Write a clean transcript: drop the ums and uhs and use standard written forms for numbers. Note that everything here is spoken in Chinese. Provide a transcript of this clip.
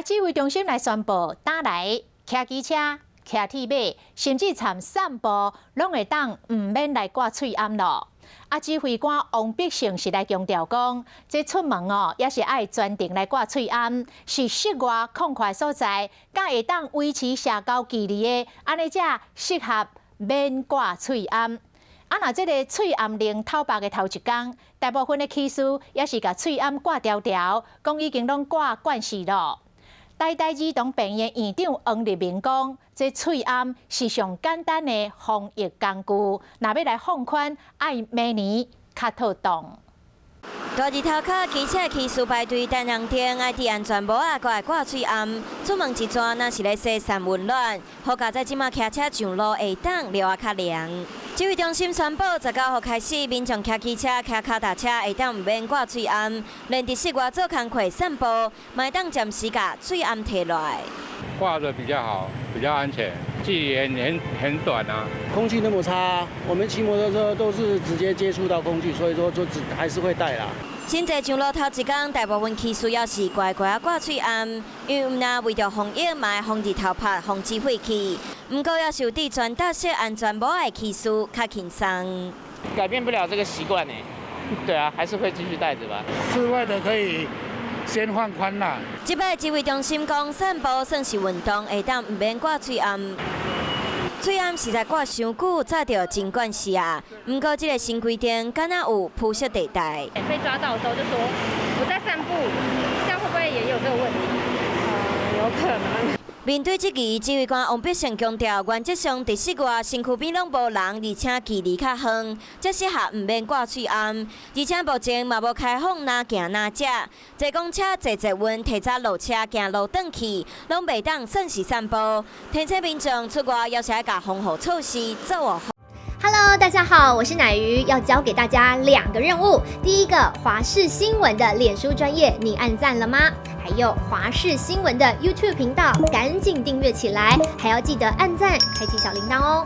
来指挥中心来宣布，打来骑机车、骑铁马，甚至参散步，拢会当唔免来挂喙罨咯。指挥官王必胜是来强调讲，这出门也是爱专程来挂喙罨，是室外空旷所在，敢会当维持社交距离的，安尼才适合免挂喙罨。若这个喙罨令透白的头一天，大部分的技师也是甲喙罨挂条条，讲已经拢挂惯势咯。台大儿童病院院长王立明讲，这喙罨是上简单的防疫工具，若要来放宽，爱明年较妥当。大日头脚骑车骑士排队等人店，爱戴安全帽啊，搁爱挂喙罨。出门一转，若是咧洗散温暖，好佳在即马骑车上路会当溜啊较凉。指挥中心宣布，19号开始，民众骑机车、骑脚踏车会当唔免挂喙罨，连伫室外做工课、散步，嘛当暂时甲喙罨摕落来。挂的比较好，比较安全，距离很短啊。空气那么差，我们骑摩托车都是直接接触到空气，所以说还是会戴啦。真侪上路头一天，大部分骑士要是乖乖挂喙罨，因为唔那为着防疫，嘛会防日头拍、防止晦气。不过要受戴全搭式安全帽的骑士较轻松。改变不了这个习惯呢，对啊，还是会继续戴着吧。室外的可以先放宽啦。即摆指挥中心讲，散步算是运动，会当唔免挂喙罨。喙罨实在挂伤久，才着真惯势啊。不过这个新规定，敢若有铺设地带。被抓到的时候就说我在散步，这样会不会也有这个问题？有可能。面对这个，指挥官王必胜强调，原则上伫室外身躯边拢无人，而且距离较远，才适合唔免挂喙罨。而且目前嘛无开放哪行哪食，坐公车坐稳，提早落车行路转去，拢袂当算是散步。提醒民众出外要是爱甲防护措施做好。Hello， 大家好，我是乃瑜，要教给大家2个任务。第一个，华视新闻的脸书专页，你按赞了吗？还有华视新闻的 YouTube 频道，赶紧订阅起来，还要记得按赞，开启小铃铛哦。